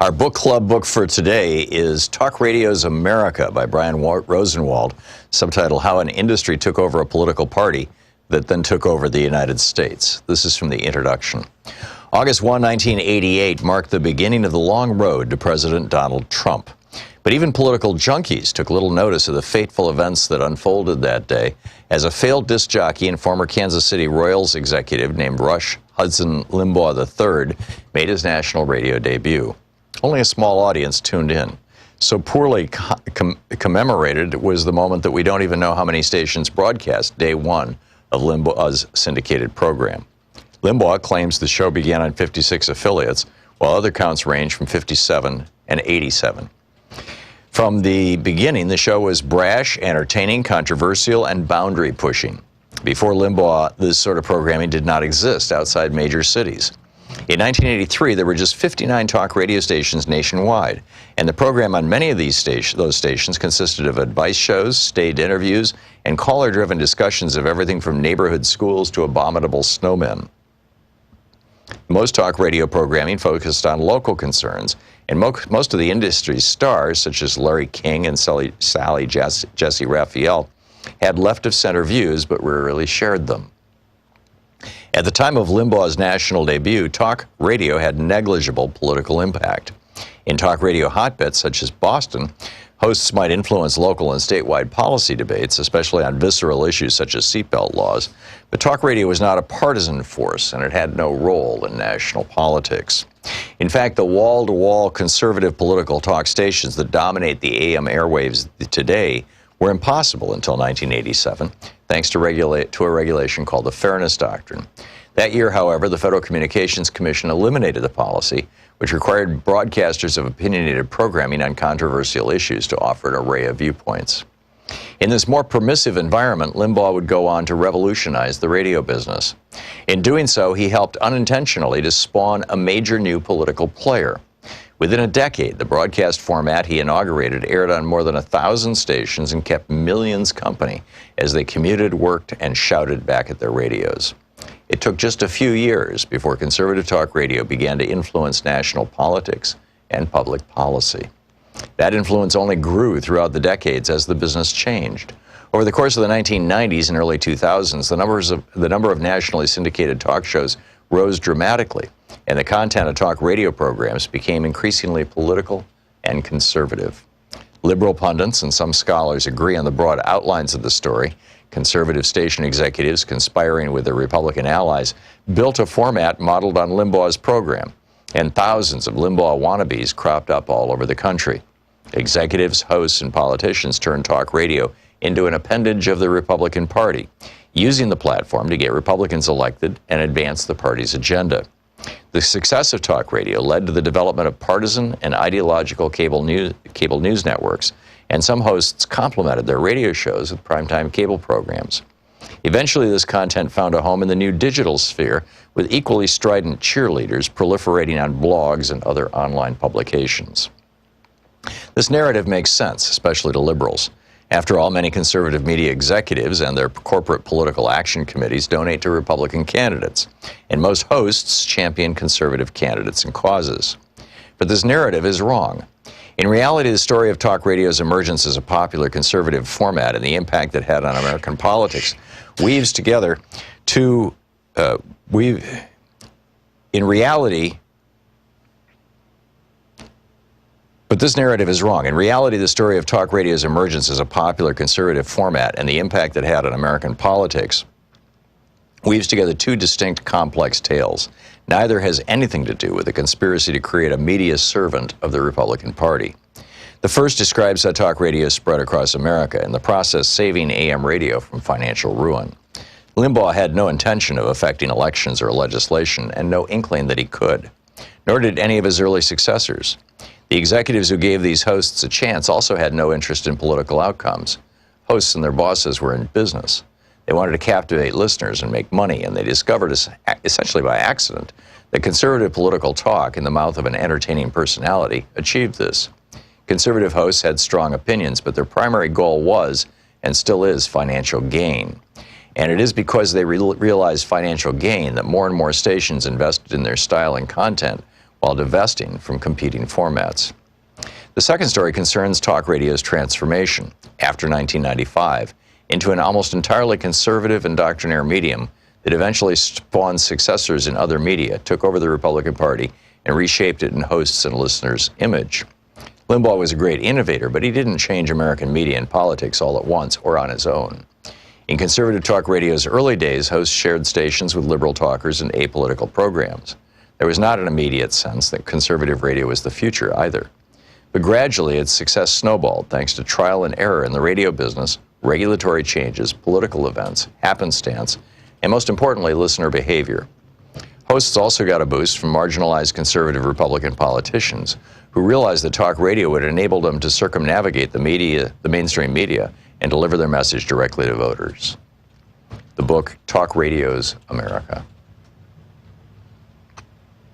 Our book club book for today is Talk Radio's America by Brian Rosenwald, subtitled How an Industry Took Over a Political Party That Then Took Over the United States. This is from the introduction. August 1, 1988 marked the beginning of the long road to President Donald Trump. But even political junkies took little notice of the fateful events that unfolded that day as a failed disc jockey and former Kansas City Royals executive named Rush Hudson Limbaugh III made his national radio debut. Only a small audience tuned in. So poorly commemorated was the moment that we don't even know how many stations broadcast day one of Limbaugh's syndicated program. Limbaugh claims the show began on 56 affiliates, while other counts range from 57 and 87. From the beginning, the show was brash, entertaining, controversial, and boundary-pushing. Before Limbaugh, this sort of programming did not exist outside major cities. In 1983, there were just 59 talk radio stations nationwide, and the program on many of those stations consisted of advice shows, staged interviews, and caller-driven discussions of everything from neighborhood schools to abominable snowmen. Most talk radio programming focused on local concerns, and most of the industry's stars, such as Larry King and Jesse Raphael, had left-of-center views but rarely shared them. At the time of Limbaugh's national debut, talk radio had negligible political impact. In talk radio hotbeds such as Boston, hosts might influence local and statewide policy debates, especially on visceral issues such as seatbelt laws. But talk radio was not a partisan force, and it had no role in national politics. In fact, the wall-to-wall conservative political talk stations that dominate the AM airwaves today were impossible until 1987, thanks to a regulation called the Fairness Doctrine. That year, however, the Federal Communications Commission eliminated the policy, which required broadcasters of opinionated programming on controversial issues to offer an array of viewpoints. In this more permissive environment, Limbaugh would go on to revolutionize the radio business. In doing so, he helped unintentionally to spawn a major new political player. Within a decade, the broadcast format he inaugurated aired on more than 1,000 stations and kept millions company as they commuted, worked, and shouted back at their radios. It took just a few years before conservative talk radio began to influence national politics and public policy. That influence only grew throughout the decades as the business changed. Over the course of the 1990s and early 2000s, the number of nationally syndicated talk shows rose dramatically, and the content of talk radio programs became increasingly political and conservative. Liberal pundits and some scholars agree on the broad outlines of the story. Conservative station executives, conspiring with their Republican allies, built a format modeled on Limbaugh's program, and thousands of Limbaugh wannabes cropped up all over the country. Executives, hosts, and politicians turned talk radio into an appendage of the Republican Party, using the platform to get Republicans elected and advance the party's agenda. The success of talk radio led to the development of partisan and ideological cable news networks, and some hosts complemented their radio shows with primetime cable programs. Eventually, this content found a home in the new digital sphere, with equally strident cheerleaders proliferating on blogs and other online publications. This narrative makes sense, especially to liberals. After all, many conservative media executives and their corporate political action committees donate to Republican candidates, and most hosts champion conservative candidates and causes. But this narrative is wrong. In reality, the story of talk radio's emergence as a popular conservative format and the impact it had on American politics weaves together two, But this narrative is wrong. In reality, the story of talk radio's emergence as a popular conservative format and the impact it had on American politics weaves together two distinct, complex tales. Neither has anything to do with the conspiracy to create a media servant of the Republican Party. The first describes how talk radio spread across America, in the process saving AM radio from financial ruin. Limbaugh had no intention of affecting elections or legislation, and no inkling that he could. Nor did any of his early successors. The executives who gave these hosts a chance also had no interest in political outcomes. Hosts and their bosses were in business. They wanted to captivate listeners and make money, and they discovered, essentially by accident, that conservative political talk in the mouth of an entertaining personality achieved this. Conservative hosts had strong opinions, but their primary goal was, and still is, financial gain. And it is because they realized financial gain that more and more stations invested in their style and content, while divesting from competing formats. The second story concerns talk radio's transformation after 1995 into an almost entirely conservative and doctrinaire medium that eventually spawned successors in other media, took over the Republican Party, and reshaped it in hosts' and listeners' image. Limbaugh was a great innovator, but he didn't change American media and politics all at once or on his own. In conservative talk radio's early days, hosts shared stations with liberal talkers and apolitical programs. There was not an immediate sense that conservative radio was the future either. But gradually, its success snowballed thanks to trial and error in the radio business, regulatory changes, political events, happenstance, and most importantly, listener behavior. Hosts also got a boost from marginalized conservative Republican politicians who realized that talk radio would enable them to circumnavigate the mainstream media, and deliver their message directly to voters. The book, Talk Radio's America.